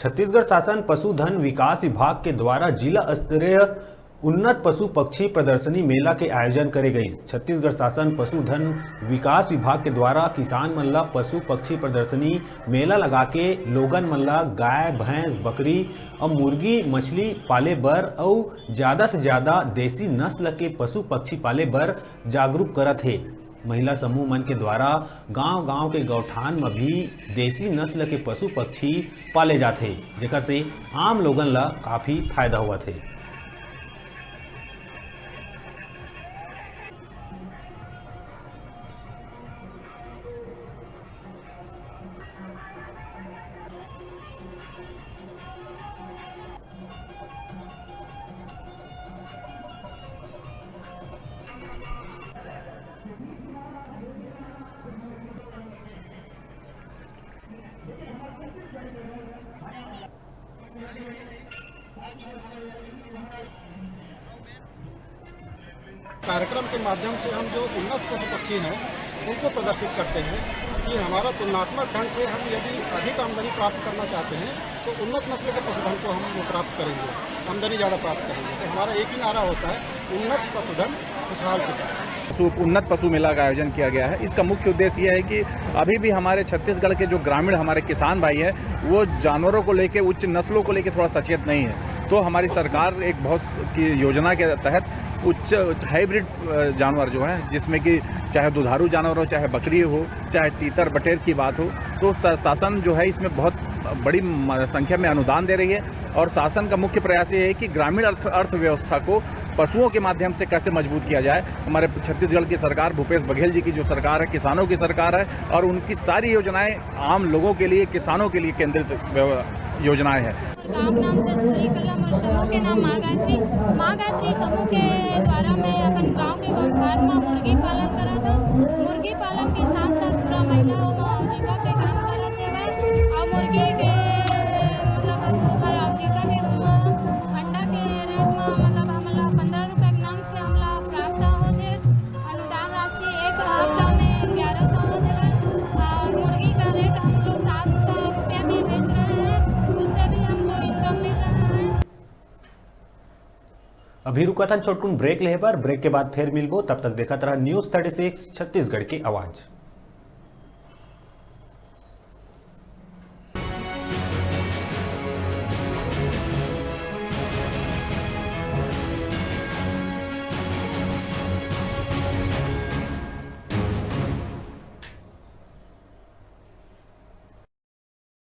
छत्तीसगढ़ शासन पशुधन विकास विभाग के द्वारा जिला स्तरीय उन्नत पशु पक्षी प्रदर्शनी मेला के आयोजन करे गई। छत्तीसगढ़ शासन पशुधन विकास विभाग के द्वारा किसान मन ला पशु पक्षी प्रदर्शनी मेला लगा के लोगन मन ला गाय भैंस बकरी और मुर्गी मछली पाले बर और ज्यादा से ज्यादा देसी नस्ल के पशु पक्षी पाले बर जागरूक करत है। महिला समूह मन के द्वारा गांव-गांव के गौठान में भी देसी नस्ल के पशु पक्षी पाले जाते, जेकर से आम लोगन ला काफी फायदा हुआ थे। कार्यक्रम के माध्यम से हम जो उन्नत पशु पक्षी हैं उनको प्रदर्शित करते हैं कि हमारा तुलनात्मक ढंग से हम यदि अधिक आमदनी प्राप्त करना चाहते हैं तो उन्नत नस्ल के पशुधन को हम प्राप्त करेंगे, आमदनी ज़्यादा प्राप्त करेंगे। तो हमारा एक ही नारा होता है, उन्नत पशुधन खुशहाल किसान। उन्नत पशु मेला का आयोजन किया गया है। इसका मुख्य उद्देश्य यह है कि अभी भी हमारे छत्तीसगढ़ के जो ग्रामीण हमारे किसान भाई हैं वो जानवरों को लेकर, उच्च नस्लों को लेकर थोड़ा सचेत नहीं है। तो हमारी सरकार एक बहुत की योजना के तहत उच्च हाइब्रिड जानवर जो हैं, जिसमें कि चाहे दुधारू जानवर हो, चाहे बकरी हो, चाहे तीतर बटेर की बात हो, तो शासन जो है इसमें बहुत बड़ी संख्या में अनुदान दे रही है। और शासन का मुख्य प्रयास ये है कि ग्रामीण अर्थव्यवस्था को पशुओं के माध्यम से कैसे मजबूत किया जाए। हमारे छत्तीसगढ़ की सरकार, भूपेश बघेल जी की जो सरकार है, किसानों की सरकार है और उनकी सारी योजनाएं आम लोगों के लिए, किसानों के लिए केंद्रित योजनाएं हैं। गाँव नाम से सूरी कलम और समूह के नाम माँ गायत्री समूह के द्वारा मैं अपन गाँव के गौठान में मुर्गी पालन करा था। मुर्गी पालन के साथ साथ पूरा महिला आजीविका के काम करत है और मुर्गी के मतलब हर आजीविका के अंडा के रेट में मतलब हमला 15 रुपये नांग से हमला प्राप्त होते। अनुदान राशि एक हफ्ता में 1100 होते और मुर्गी का रेट हम लोग 700 रुपये में बेच रहे हैं, उससे भी हमको इनकम मिल रहा है। अभी रुका था छोटकुन ब्रेक ले पर, ब्रेक के बाद फिर मिलबो। तब तक देखत रहा न्यूज़ 36 छत्तीसगढ़ की आवाज़।